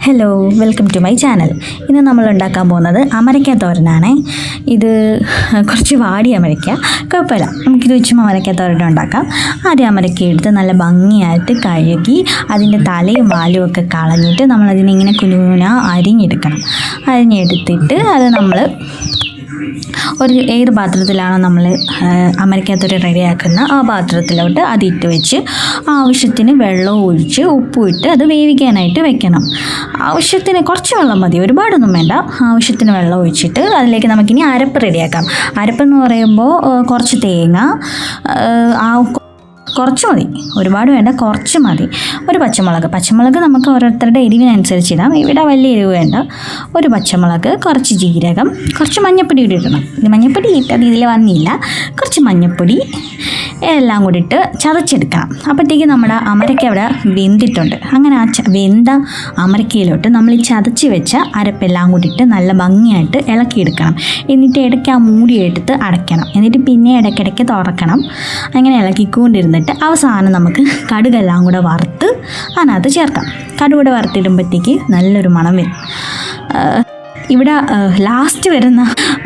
Hello, welcome to my channel. ഇന്ന് നമ്മൾ ഉണ്ടാക്കാൻ പോകുന്നത് അമരയ്ക്ക തോരനാണ്. ഇത് കുറച്ച് വാടിയ അമരയ്ക്ക, കുഴപ്പമില്ല, നമുക്കിത് വെച്ചും അമരയ്ക്ക തോരൻ ഉണ്ടാക്കാം. ആദ്യം അമരയ്ക്ക എടുത്ത് നല്ല ഭംഗിയായിട്ട് കഴുകി അതിൻ്റെ തലയും വാലും ഒക്കെ കളഞ്ഞിട്ട് നമ്മളതിനെ ഇങ്ങനെ കുനുകുന അരിഞ്ഞെടുത്തിട്ട് അത് നമ്മൾ ഒരു ഏത് പാത്രത്തിലാണോ നമ്മൾ അമരയ്ക്കത്തോരൻ റെഡിയാക്കുന്ന ആ പാത്രത്തിലോട്ട് അതിട്ട് വെച്ച് ആവശ്യത്തിന് വെള്ളം ഒഴിച്ച് ഉപ്പും ഇട്ട് അത് വേവിക്കാനായിട്ട് വെക്കണം. ആവശ്യത്തിന് കുറച്ച് വെള്ളം മതി, ഒരുപാടൊന്നും വേണ്ട. ആവശ്യത്തിന് വെള്ളം ഒഴിച്ചിട്ട് അതിലേക്ക് നമുക്കിനി അരപ്പ് റെഡിയാക്കാം. അരപ്പെന്ന് പറയുമ്പോൾ കുറച്ച് തേങ്ങ, കുറച്ച് മതി, ഒരുപാട് വേണ്ട, കുറച്ച് മതി. ഒരു പച്ചമുളക് നമുക്ക് ഓരോരുത്തരുടെ എരിവിനനുസരിച്ച് ഇടാം. ഇവിടെ വലിയ എരിവ് വേണ്ട. ഒരു പച്ചമുളക്, കുറച്ച് ജീരകം, കുറച്ച് മഞ്ഞൾപ്പൊടി കൂടി ഇടണം. ഇത് മഞ്ഞൾപ്പൊടി ഇട്ടത് ഇതിൽ വന്നില്ല, കുറച്ച് മഞ്ഞൾപ്പൊടി എല്ലാം കൂടി ഇട്ട് ചതച്ചെടുക്കണം. അപ്പോഴത്തേക്ക് നമ്മുടെ അമരയ്ക്ക അവിടെ വെന്തിട്ടുണ്ട്. അങ്ങനെ ആ വെന്ത അമരയ്ക്കയിലോട്ട് നമ്മൾ ഈ ചതച്ച് വെച്ച അരപ്പെല്ലാം കൂടി ഇട്ട് നല്ല ഭംഗിയായിട്ട് ഇളക്കിയെടുക്കണം. എന്നിട്ട് ഇടയ്ക്ക് ആ മൂടി എടുത്ത് അടയ്ക്കണം. എന്നിട്ട് പിന്നെ ഇടയ്ക്കിടയ്ക്ക് തുറക്കണം. അങ്ങനെ ഇളക്കിക്കൊണ്ടിരുന്നിട്ട് അവസാനം നമുക്ക് കടുകെല്ലാം കൂടെ വറുത്ത് അതിനകത്ത് ചേർക്കാം. കടുകൂടെ വറുത്തിടുമ്പോഴത്തേക്ക് നല്ലൊരു മണം വരും. ഇവിടെ ലാസ്റ്റ് വരുന്ന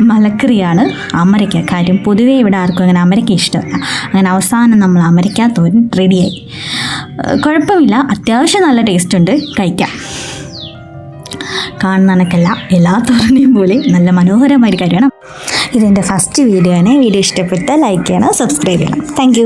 മലക്കറിയാണ് അമരയ്ക്ക. കാര്യം പൊതുവേ ഇവിടെ ആർക്കും അങ്ങനെ അമരയ്ക്ക ഇഷ്ടമല്ല. അങ്ങനെ അവസാനം നമ്മൾ അമരയ്ക്ക തോരൻ റെഡിയായി. കുഴപ്പമില്ല, അത്യാവശ്യം നല്ല ടേസ്റ്റ് ഉണ്ട്, കഴിക്കാം. കാണുന്നതിനൊക്കെയല്ല, എല്ലാ തോരനെയും പോലെ നല്ല മനോഹരമായൊരു കാര്യമാണ്. ഇതെൻ്റെ ഫസ്റ്റ് വീഡിയോ ആണ്. വീഡിയോ ഇഷ്ടപ്പെട്ടാൽ ലൈക്ക് ചെയ്യണം, സബ്സ്ക്രൈബ് ചെയ്യണം. താങ്ക്